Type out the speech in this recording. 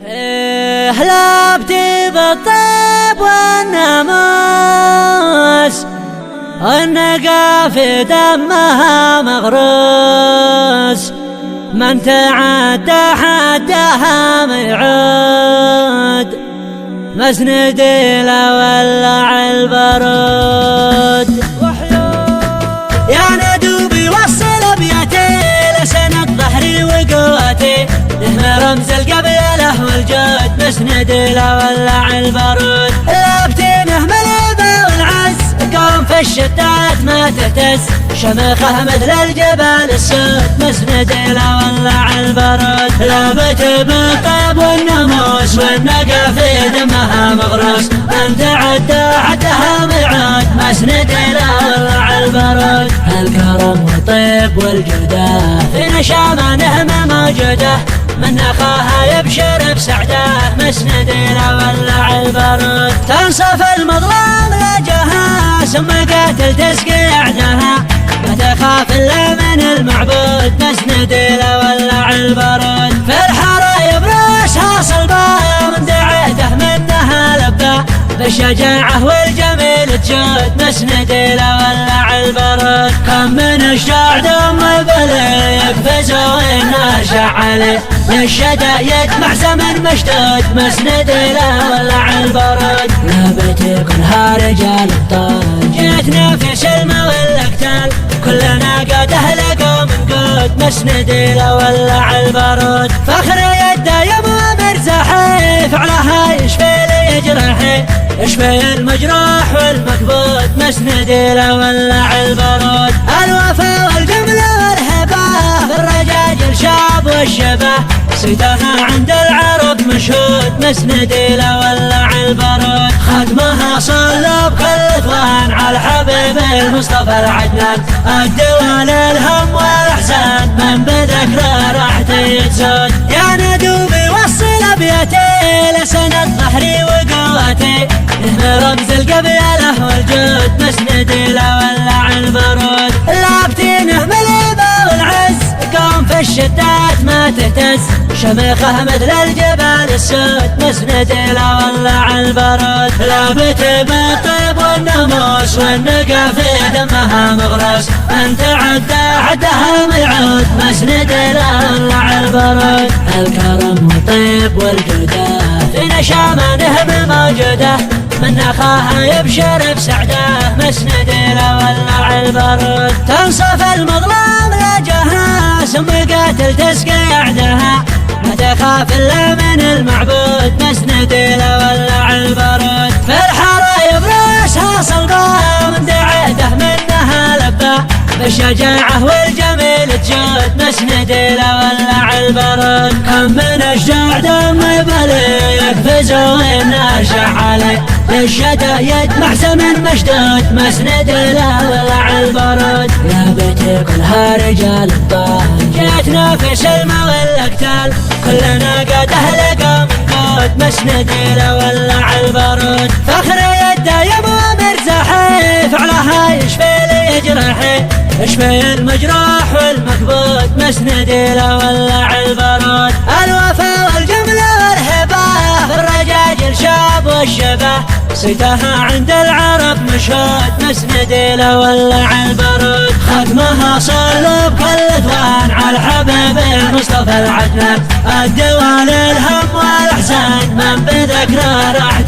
هلبتي بالطيب والناموس والنقا في دمها مغروس، من تعدى حدها ميعود، مسند لا ولع البرود. يا ندوبي وصل ابياتي لسند ظهري وقواتي، نهم رمز القبيله والجود، مسند لا ولع البرود. لابتي نهم الهبه والعز، قوم في الشتات ما تهتز، شمخه مثل الجبال السود، مسند لا ولع البرود. لابت بالطيب والناموس والنقا في دمها مغروس، من تعدى حدها ميعود، مسند لا ولع البرود. الكرم والطيب والجوده في نشامه نهمه موجوده، من اخاها يبشر بسعده، مسند لا ولع البرود. تنصف المظلام لجها، ثم قاتل تسقي اعداها، ما تخاف الا من المعبود، مسند لا ولع البرود. في الحاره يبرسها صلبه، من دعيته منها لبه، بالشجاعه والجميل تجود، مسند لا ولع البرود. كم من الشعب دم بلي يقفزوا الناشع عليه، للشدايد محزم مشدود، مسند لا ولع البرود. لابتي كلها رجال ابطال، جيتنا في سلمى والاقتال، كلنا قد اهل قوم نقود، مسند لا ولع البرود. فخر يده يا مؤمر زاحي، فعلها يشفي لي جرحي، يشفي المجروح والمكبوت، مسند لا ولع البرود. الوفا والجمله والهبه، بالرجاجل شاب والشبه، صيتها عند العرب مشهود، مسند لا ولع البرود. ختمها صلب كل اخوان على الحبيب المصطفى العدنان، الدواء للهم والاحزان، من بذكره راح تيتسود. يا ندوبي وصل ابياتي لسند ظهري وقواتي، نهم رمز القبيله والجود، مسند لا ولع البرود. لابتي نهم الهبه والعز، قوم في الشتات ما تهتز، شمخه مثل الجبال السود، مسند لا ولع البرود. لابت بالطيب والناموس والنقا في دمها مغروس، من تعدى حدها ميعود، مسند لا ولع البرود. الكرم والطيب والجوده في نشامه نهمه موجوده، من اخاها يبشر بسعده، مسند لا ولع البرود. تنصف المظلام لجها، ثم قاتل تسقي اعداها، ما تخاف الا من المعبود، مسند لا ولع البرود. في الحاره يبرسها صلبه، من دعيته منها لبه، بالشجاعه والجميل تجود، مسند لا ولع البرود. كم من الشجاع دم بلي يقفزوا الناشع عليه، للشدايد محزم مشدود، مسند لا ولع البرود. لابتي كلها رجال ابطال، جيتنا في سلمى والاقتال، كلنا قد اهل قوم نقود، مسند لا ولع البرود. فخر يده يا مؤمر زاحي، فعلها يشفي لي جرحي، يشفي المجروح والمكبوت، مسند لا ولع البرود. الوفا والجمله والهبه، بالرجاجل شاب والشبه، صيتها عند العرب مشهود، مسند لا ولع البرود. ختمها صلب كل اخوان على الحبيب المصطفى العدنان، الدواء للهم والاحزان، من بذكره راح